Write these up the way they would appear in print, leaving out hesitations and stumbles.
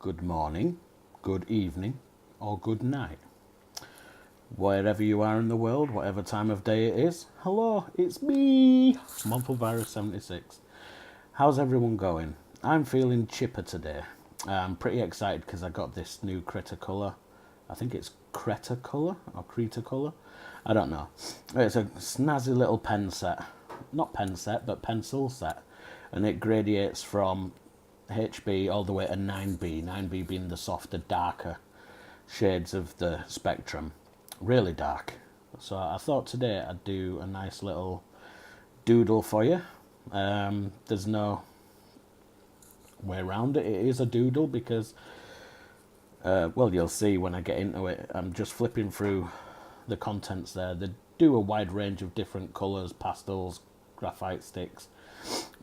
good morning, good evening, or good night. Wherever you are in the world, whatever time of day it is, hello, it's me, Monthlevirus76. How's everyone going? I'm feeling chipper today. I'm pretty excited because I got this new Critter colour. I think it's Creta colour or Creta colour. I don't know. It's a snazzy little pen set. Not pen set, but pencil set. And it gradiates from HB all the way to 9B. 9B being the softer, darker shades of the spectrum. Really dark. So I thought today I'd do a nice little doodle for you. There's no way around it. It is a doodle because, well, you'll see when I get into it. I'm just flipping through the contents there. They do a wide range of different colours, pastels, graphite sticks,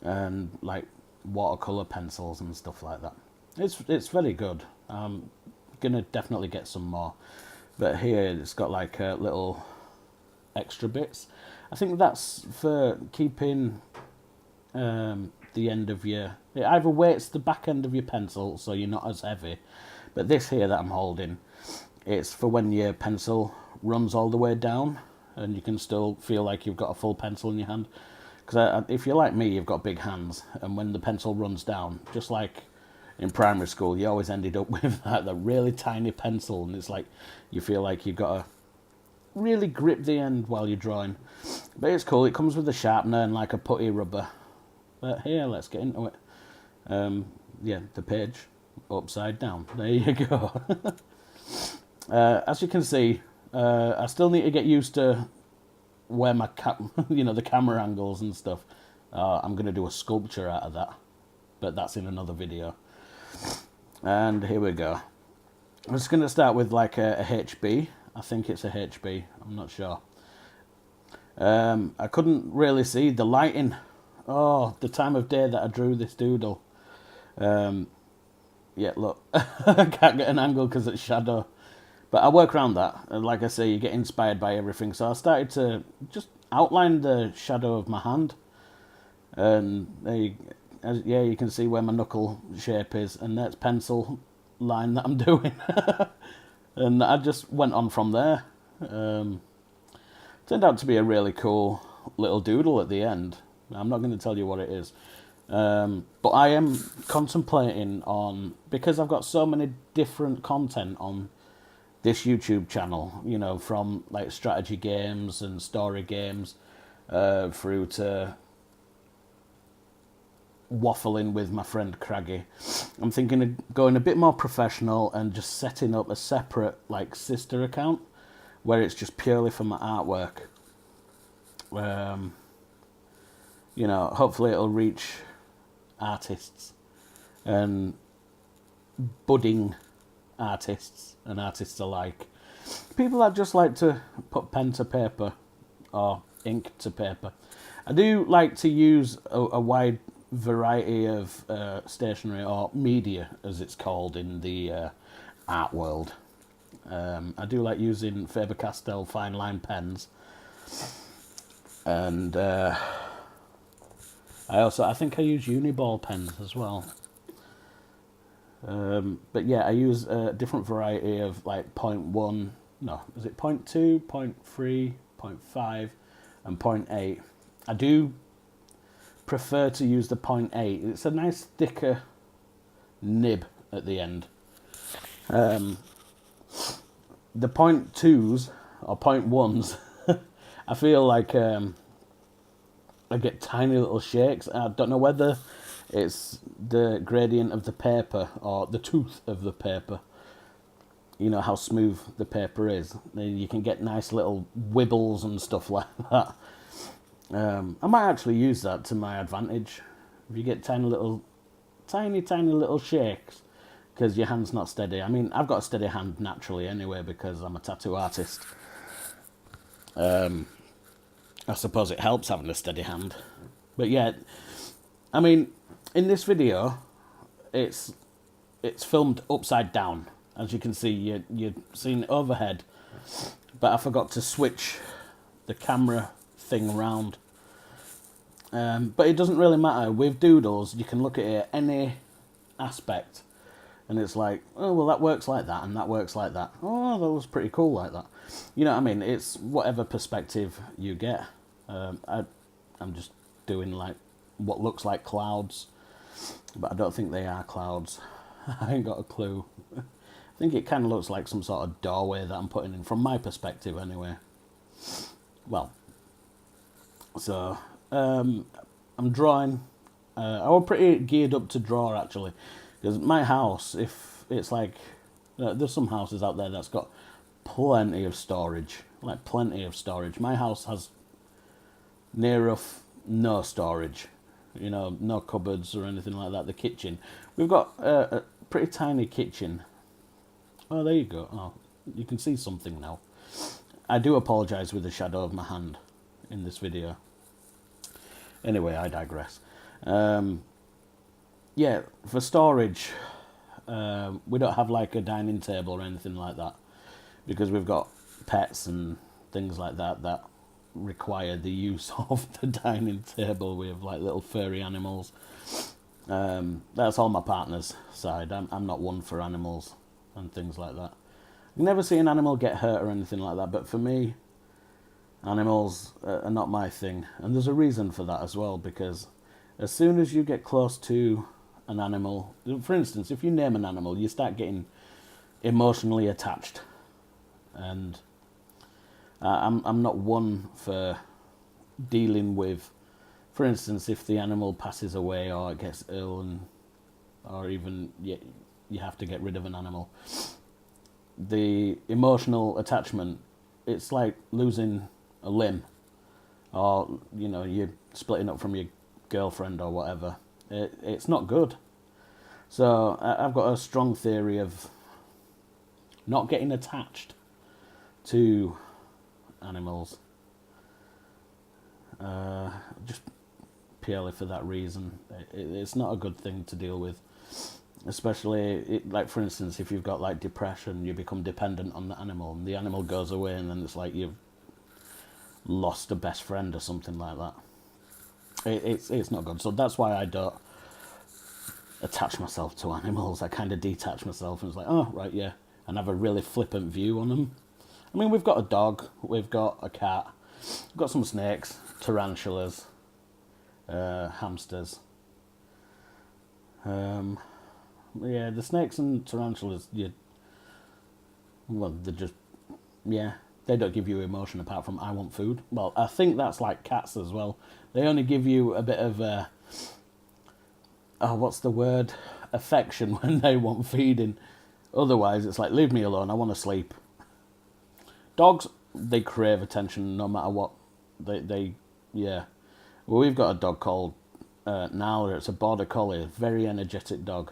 and like watercolour pencils and stuff like that. It's very good. I'm gonna definitely get some more. But here it's got like little extra bits. I think that's for keeping the end of your... It either weights the back end of your pencil so you're not as heavy. But this here that I'm holding, it's for when your pencil runs all the way down and you can still feel like you've got a full pencil in your hand. Because if you're like me, you've got big hands, and when the pencil runs down, just like in primary school, you always ended up with the really tiny pencil, and it's like you feel like you've got to really grip the end while you're drawing. But it's cool. It comes with a sharpener and like a putty rubber. But here, let's get into it. Yeah, the page upside down. There you go. As you can see, I still need to get used to where my the camera angles and stuff. I'm going to do a sculpture out of that, but that's in another video. And here we go. I'm just going to start with like a HB. I think it's a HB. I'm not sure. I couldn't really see the lighting. Oh, the time of day that I drew this doodle. Yeah, look. I can't get an angle because it's shadow. But I work around that. And like I say, you get inspired by everything. So I started to just outline the shadow of my hand. And there you can see where my knuckle shape is. And that's pencil line that I'm doing. And I just went on from there. Turned out to be a really cool little doodle at the end. I'm not going to tell you what it is. But I am contemplating on, because I've got so many different content on this YouTube channel, you know, from like strategy games and story games through to waffling with my friend Craggy. I'm thinking of going a bit more professional and just setting up a separate like sister account where it's just purely for my artwork. You know, hopefully it'll reach artists and budding artists and artists alike. People that just like to put pen to paper or ink to paper. I do like to use a wide variety of stationery or media, as it's called in the art world. I do like using Faber-Castell fine line pens, and I think I use Uniball pens as well. But yeah, I use a different variety of like 0.1, no, is it 0.2, 0.3, 0.5 and 0.8. I do prefer to use the 0.8. It's a nice thicker nib at the end. The 0.2s or 0.1s, I feel like I get tiny little shakes. I don't know whether it's the gradient of the paper or the tooth of the paper. You know how smooth the paper is. You can get nice little wibbles and stuff like that. I might actually use that to my advantage. If you get tiny little shakes because your hand's not steady. I mean, I've got a steady hand naturally anyway because I'm a tattoo artist. I suppose it helps having a steady hand. But yeah, I mean, in this video, it's filmed upside down. As you can see, you're seeing it overhead. But I forgot to switch the camera thing around. But it doesn't really matter. With doodles, you can look at it any aspect. And it's like, oh, well, that works like that, and that works like that. Oh, that was pretty cool like that. You know what I mean? It's whatever perspective you get. I'm just doing like what looks like clouds, but I don't think they are clouds. I ain't got a clue. I think it kind of looks like some sort of doorway that I'm putting in, from my perspective anyway. Well, so I'm drawing. I was pretty geared up to draw, actually, because my house, if it's like, there's some houses out there that's got plenty of storage, like plenty of storage. My house has near enough no storage, you know, no cupboards or anything like that. The kitchen, we've got a pretty tiny kitchen. Oh, there you go. Oh, you can see something now. I do apologise with the shadow of my hand in this video. Anyway, I digress. Yeah, for storage, we don't have like a dining table or anything like that, because we've got pets and things like that that require the use of the dining table. We have like little furry animals. That's all my partner's side. I'm not one for animals and things like that. I've never seen an animal get hurt or anything like that, but for me, animals are not my thing. And there's a reason for that as well, because as soon as you get close to an animal, for instance, if you name an animal, you start getting emotionally attached. And I'm not one for dealing with, for instance, if the animal passes away or it gets ill, or even you have to get rid of an animal. The emotional attachment, it's like losing a limb, or you know, you're splitting up from your girlfriend or whatever. It's not good. So I've got a strong theory of not getting attached to animals, just purely for that reason. It's not a good thing to deal with, especially like, for instance, if you've got like depression, you become dependent on the animal, and the animal goes away, and then it's like you've lost a best friend or something like that. It's not good. So that's why I don't attach myself to animals. I kind of detach myself, and it's like, oh right, yeah, and have a really flippant view on them. I mean, we've got a dog, we've got a cat, we've got some snakes, tarantulas, hamsters. Yeah, the snakes and tarantulas, well, they're just, yeah, they don't give you emotion apart from I want food. Well, I think that's like cats as well. They only give you a bit of, what's the word? Affection when they want feeding. Otherwise, it's like, leave me alone, I want to sleep. Dogs, they crave attention no matter what. They yeah. Well, we've got a dog called Nala. It's a border collie, a very energetic dog,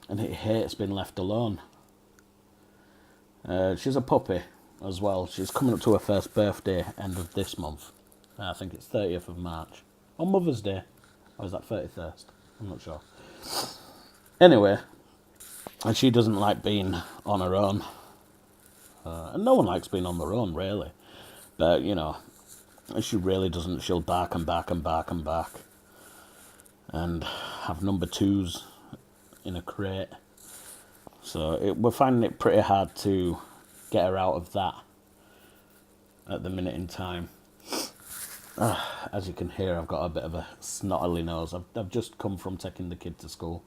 and it hates being left alone. She's a puppy as well. She's coming up to her first birthday end of this month. I think it's 30th of March. On Mother's Day. Or is that 31st? I'm not sure. Anyway, and she doesn't like being on her own. And no one likes being on their own, really. But, you know, she really doesn't. She'll bark and bark and bark and bark. And have number twos in a crate. So we're finding it pretty hard to get her out of that at the minute in time. As you can hear, I've got a bit of a snottily nose. I've just come from taking the kid to school,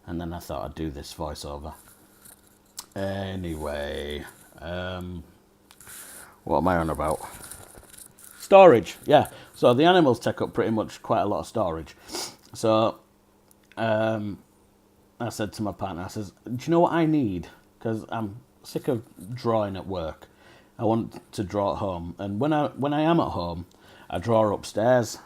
and then I thought I'd do this voiceover. Anyway, what am I on about? Storage, yeah. So the animals take up pretty much quite a lot of storage. So I said to my partner, I says, do you know what I need? Because I'm sick of drawing at work. I want to draw at home. And when I am at home, I draw upstairs.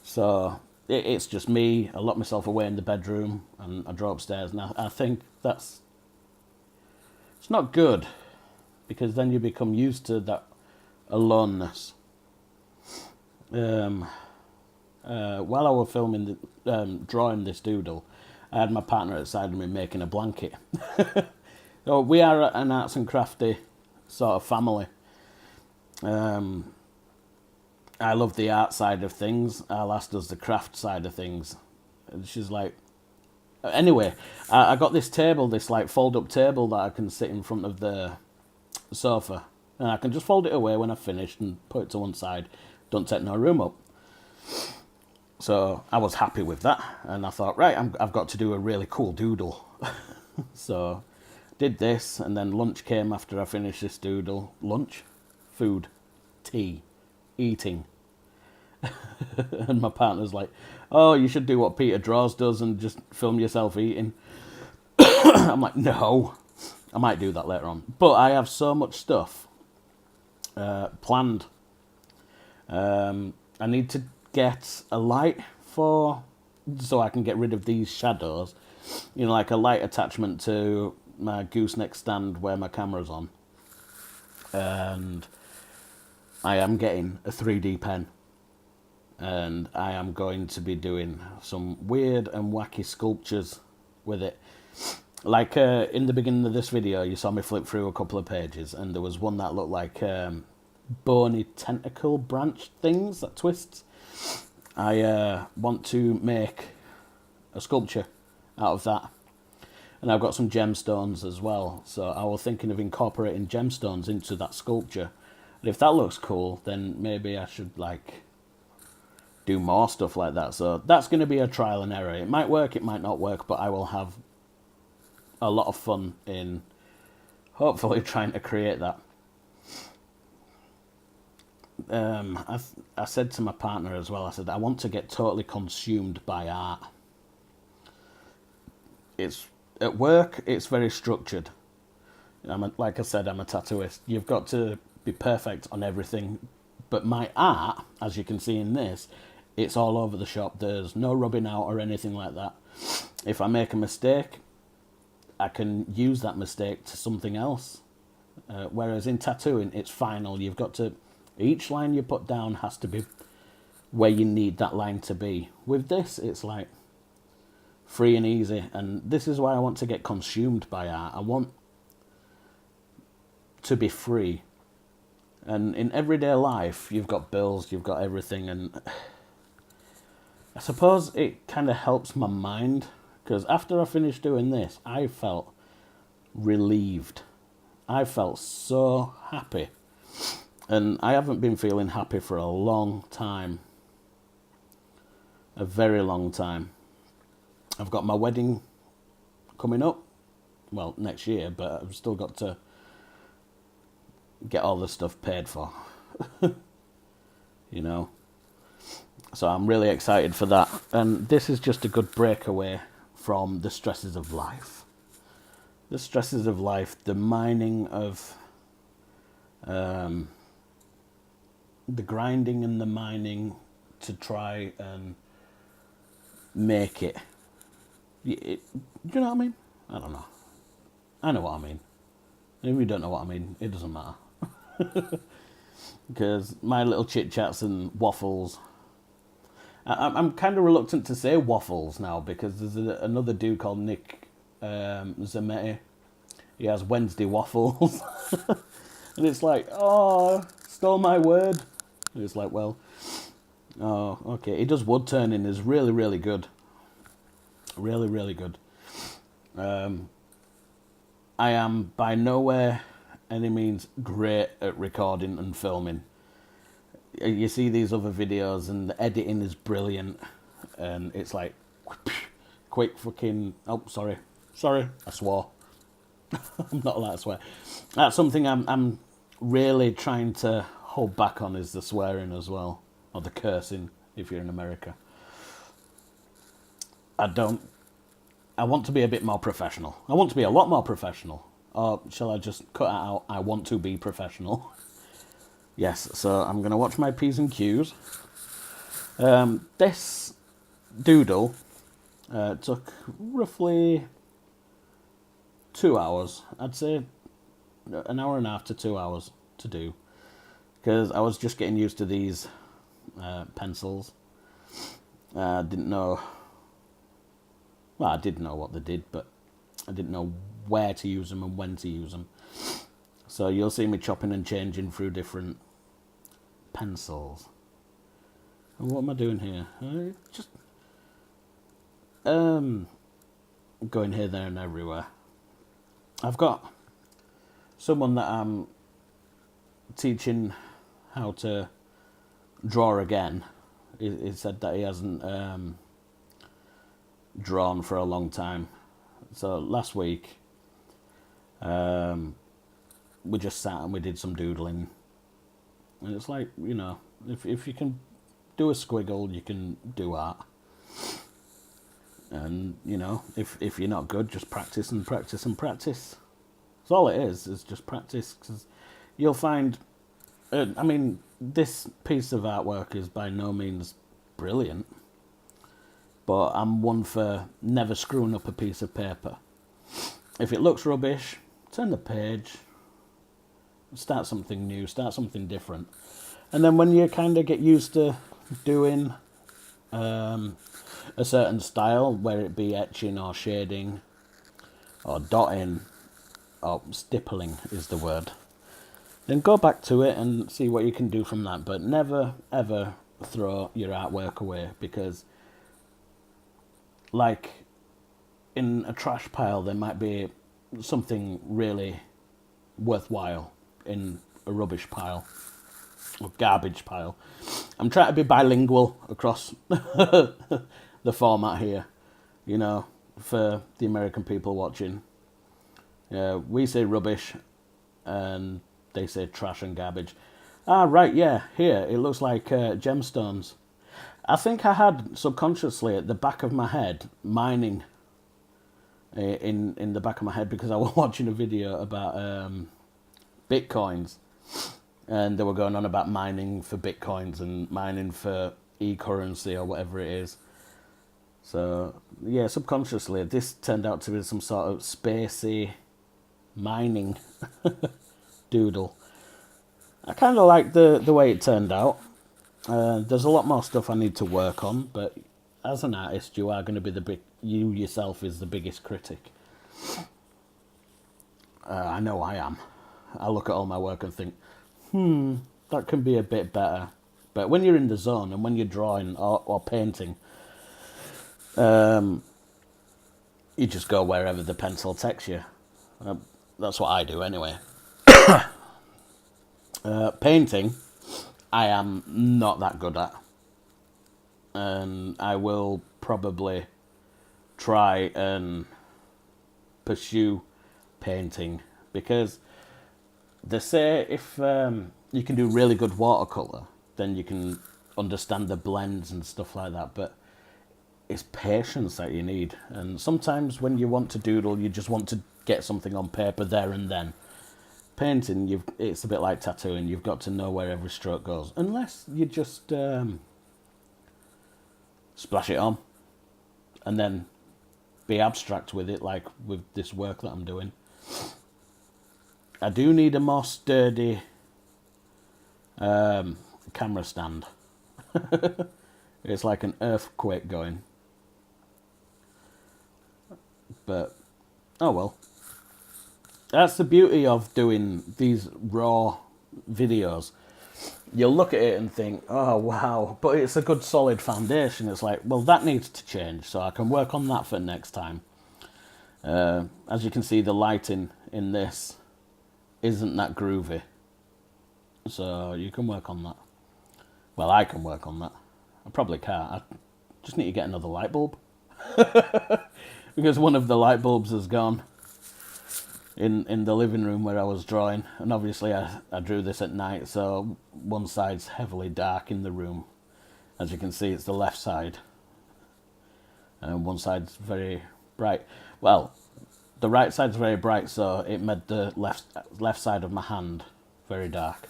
So it's just me. I lock myself away in the bedroom and I draw upstairs. And I think it's not good, because then you become used to that aloneness. While I was filming, drawing this doodle, I had my partner outside of me making a blanket. So we are an arts and crafty sort of family. I love the art side of things. Our lass does the craft side of things. And she's like, Anyway, I got this table, this like fold-up table that I can sit in front of the sofa, and I can just fold it away when I've finished and put it to one side. Don't take no room up. So I was happy with that, and I thought, right, I've got to do a really cool doodle. So did this, and then lunch came after I finished this doodle. Lunch, food, tea, eating. And my partner's like, oh, you should do what Peter Draws does and just film yourself eating. I'm like, no. I might do that later on. But I have so much stuff planned. I need to get a light so I can get rid of these shadows. You know, like a light attachment to my gooseneck stand where my camera's on. And I am getting a 3D pen. And I am going to be doing some weird and wacky sculptures with it. Like in the beginning of this video, you saw me flip through a couple of pages, and there was one that looked like bony tentacle branch things that twists. I want to make a sculpture out of that. And I've got some gemstones as well, so I was thinking of incorporating gemstones into that sculpture. And if that looks cool, then maybe I should like do more stuff like that. So that's going to be a trial and error. It might work, it might not work, but I will have a lot of fun in hopefully trying to create that. I said to my partner as well, I said, I want to get totally consumed by art. It's at work, it's very structured. Like I said, I'm a tattooist. You've got to be perfect on everything. But my art, as you can see in this, it's all over the shop. There's no rubbing out or anything like that. If I make a mistake, I can use that mistake to something else. Whereas in tattooing, it's final. You've got to... Each line you put down has to be where you need that line to be. With this, it's like free and easy. And this is why I want to get consumed by art. I want to be free. And in everyday life, you've got bills, you've got everything, and I suppose it kind of helps my mind, because after I finished doing this, I felt relieved. I felt so happy. And I haven't been feeling happy for a long time. A very long time. I've got my wedding coming up. Well, next year, but I've still got to get all the stuff paid for. You know. So I'm really excited for that. And this is just a good breakaway from the stresses of life. The stresses of life, the mining of... the grinding and the mining to try and make it. Do you know what I mean? I don't know. I know what I mean. If you don't know what I mean, it doesn't matter. Because my little chit-chats and waffles... I'm kind of reluctant to say waffles now, because there's another dude called Nick Zametti. He has Wednesday waffles. And it's like, oh, stole my word. And it's like, well, oh, okay. He does wood turning, is really, really good. Really, really good. I am by nowhere any means great at recording and filming. You see these other videos and the editing is brilliant, and it's like quick fucking... Oh, sorry, I swore. I'm not allowed to swear. That's something I'm really trying to hold back on, is the swearing as well, or the cursing if you're in America. I want to be a bit more professional. I want to be a lot more professional. Or shall I just cut out, I want to be professional? Yes, so I'm going to watch my P's and Q's. This doodle took roughly 2 hours. I'd say an hour and a half to 2 hours to do. Because I was just getting used to these pencils. I didn't know... Well, I did know what they did, but I didn't know where to use them and when to use them. So you'll see me chopping and changing through different pencils. And what am I doing here? going here, there and everywhere. I've got someone that I'm teaching how to draw again. He said that he hasn't drawn for a long time. So last week, we just sat and we did some doodling. And it's like, you know, if you can do a squiggle, you can do art. And, you know, if you're not good, just practice and practice and practice. That's all it is just practice. Because you'll find, I mean, this piece of artwork is by no means brilliant. But I'm one for never screwing up a piece of paper. If it looks rubbish, turn the page, start something new, start something different. And then when you kind of get used to doing a certain style, whether it be etching or shading or dotting or stippling is the word, then go back to it and see what you can do from that. But never ever throw your artwork away, because like in a trash pile there might be something really worthwhile in a rubbish pile or garbage pile. I'm trying to be bilingual across the format here, you know, for the American people watching. We say rubbish and they say trash and garbage. Ah, right, yeah, here, it looks like gemstones. I think I had subconsciously at the back of my head mining in the back of my head, because I was watching a video about bitcoins, and they were going on about mining for bitcoins and mining for e-currency or whatever it is. So yeah, subconsciously this turned out to be some sort of spacey mining doodle. I kind of like the way it turned out. There's a lot more stuff I need to work on, but as an artist, you are going to be you yourself is the biggest critic. I know I am. I look at all my work and think, that can be a bit better. But when you're in the zone and when you're drawing or painting, you just go wherever the pencil takes you. That's what I do anyway. Painting, I am not that good at. And I will probably try and pursue painting, because they say if you can do really good watercolour, then you can understand the blends and stuff like that, but it's patience that you need. And sometimes when you want to doodle, you just want to get something on paper there and then. Painting, it's a bit like tattooing. You've got to know where every stroke goes, unless you just splash it on and then be abstract with it, like with this work that I'm doing. I do need a more sturdy camera stand. It's like an earthquake going. But, oh well. That's the beauty of doing these raw videos. You'll look at it and think, oh wow, but it's a good solid foundation. It's like, well, that needs to change, so I can work on that for next time. As you can see, the lighting in this isn't that groovy. So you can work on that. Well, I can work on that. I probably can't. I just need to get another light bulb. Because one of the light bulbs has gone in the living room where I was drawing. And obviously I drew this at night, so one side's heavily dark in the room. As you can see, it's the left side. And one side's very bright. Well, the right side's very bright, so it made the left side of my hand very dark.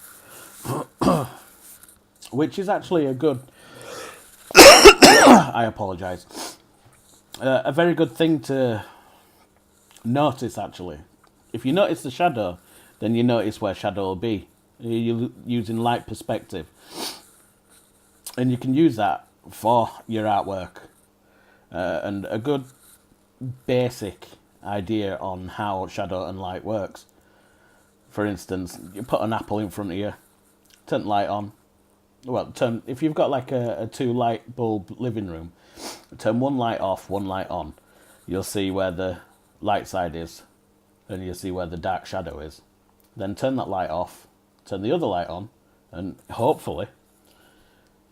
Which is actually a good... I apologise. A very good thing to notice, actually. If you notice the shadow, then you notice where shadow will be. You're using light perspective. And you can use that for your artwork. And a good basic idea on how shadow and light works. For instance, you put an apple in front of you, turn the light on. Well, if you've got like a 2 light bulb living room, turn one light off, one light on. you'll see where the light side is, and you'll see where the dark shadow is. Then turn that light off, turn the other light on, and hopefully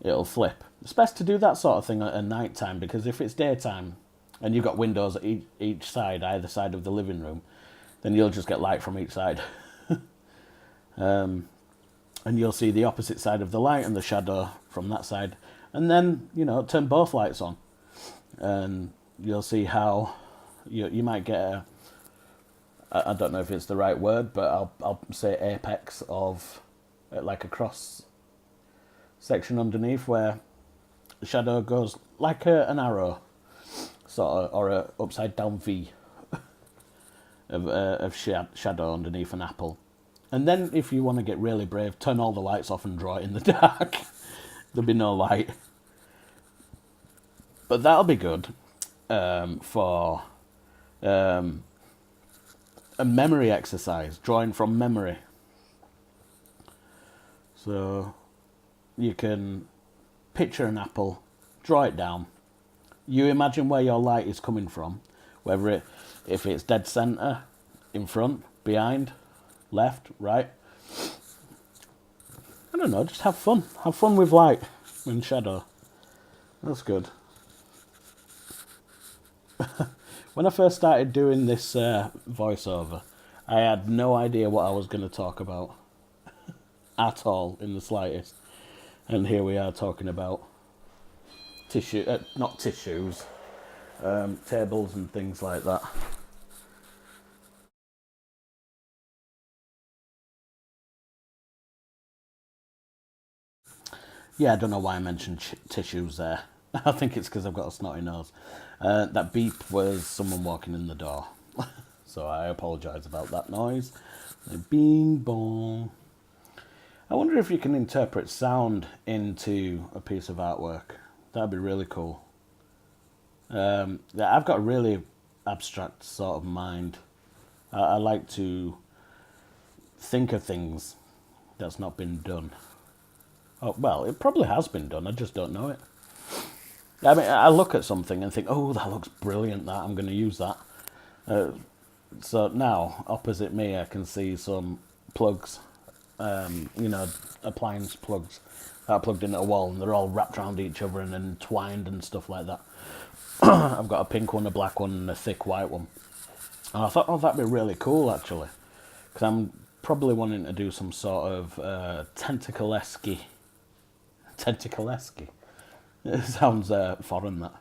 it'll flip. It's best to do that sort of thing at night time, because if it's daytime and you've got windows at each side, either side of the living room, then you'll just get light from each side. And you'll see the opposite side of the light and the shadow from that side. And then, turn both lights on. And you'll see how you might get I don't know if it's the right word, but I'll say apex of like a cross section underneath where the shadow goes like an arrow, sort of, or a upside down V of shadow underneath an apple. And then if you want to get really brave, turn all the lights off and draw it in the dark. There'll be no light. But that'll be good for a memory exercise, drawing from memory. So you can picture an apple, draw it down. You imagine where your light is coming from, whether if it's dead centre, in front, behind, left, right. I don't know, just have fun. Have fun with light and shadow. That's good. When I first started doing this voiceover, I had no idea what I was going to talk about at all, in the slightest. And here we are talking about not tissues, tables and things like that. Yeah, I don't know why I mentioned tissues there. I think it's because I've got a snotty nose. That beep was someone walking in the door. So I apologise about that noise. Bing bong. I wonder if you can interpret sound into a piece of artwork. That'd be really cool. I've got a really abstract sort of mind. I like to think of things that's not been done. Oh, well, it probably has been done, I just don't know it. I mean, I look at something and think, oh, that looks brilliant, that, I'm going to use that. So now, opposite me, I can see some plugs, appliance plugs that are plugged into a wall, and they're all wrapped around each other and entwined and stuff like that. I've got a pink one, a black one, and a thick white one. And I thought, oh, that'd be really cool, actually. Because I'm probably wanting to do some sort of tentacle-esque. It sounds foreign, that.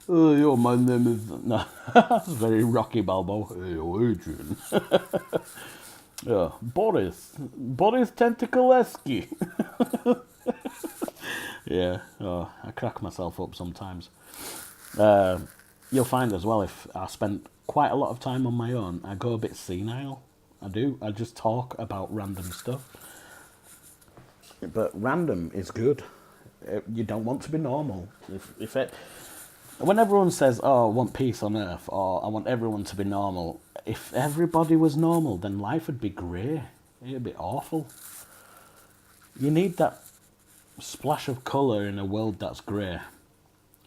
Oh, yo, my name is... No, that's very Rocky Balboa. Hey, Adrian. Yeah, Boris Tentacle-esque. Yeah, oh, I crack myself up sometimes. You'll find as well, if I spend quite a lot of time on my own, I go a bit senile. I do. I just talk about random stuff. But random is good. You don't want to be normal. When everyone says, oh, I want peace on earth, or I want everyone to be normal, if everybody was normal, then life would be grey. It'd be awful. You need that splash of colour in a world that's grey.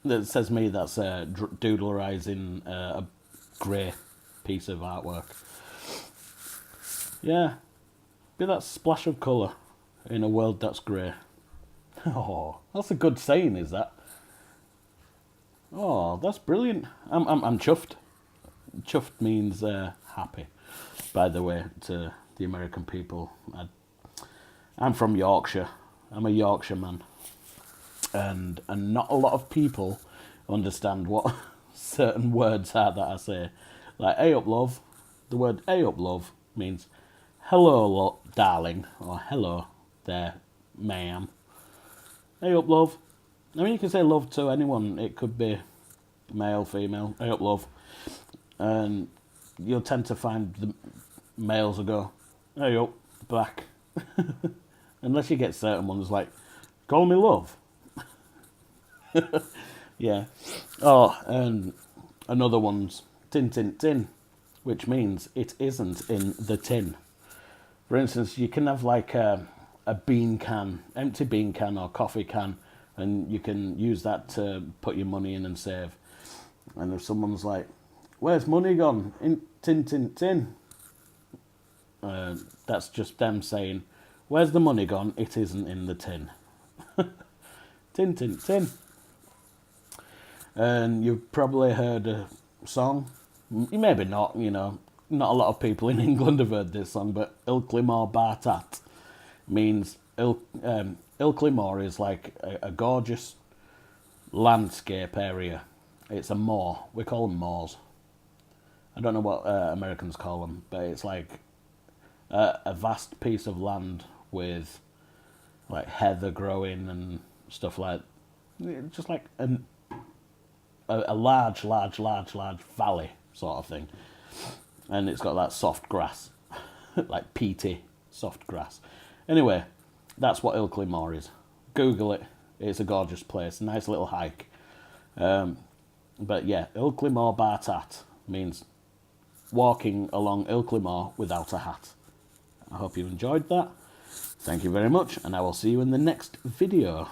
That says me that's doodlerising a grey piece of artwork. Yeah, be that splash of colour in a world that's grey. Oh, that's a good saying, is that? Oh, that's brilliant. I'm chuffed. Chuffed means happy, by the way, to the American people. I'm from Yorkshire. I'm a Yorkshire man. And not a lot of people understand what certain words are that I say. Like, hey up, love. The word hey up, love means hello, darling, or hello there, ma'am. Hey up, love. I mean, you can say love to anyone. It could be male, female. Hey up, love. And you'll tend to find the males will go, hey up, back. Unless you get certain ones like, call me love. Yeah. Oh, and another one's tin, tin, tin, which means it isn't in the tin. For instance, you can have like a bean can, empty bean can or coffee can, and you can use that to put your money in and save. And if someone's like, Where's money gone? In tin, tin, tin. That's just them saying, where's the money gone? It isn't in the tin. Tin, tin, tin. And you've probably heard a song. Maybe not, you know. Not a lot of people in England have heard this song, but Ilclimor Bartat means... Ilclimor is like a gorgeous landscape area. It's a moor. We call them moors. I don't know what Americans call them, but it's like a vast piece of land with like heather growing and stuff like, just like a large valley sort of thing. And it's got that soft grass, like peaty soft grass. Anyway, that's what Ilclimor is. Google it. It's a gorgeous place, a nice little hike. But yeah, Ilclimor Bartat means walking along Ilclimor without a hat. I hope you enjoyed that. Thank you very much, and I will see you in the next video.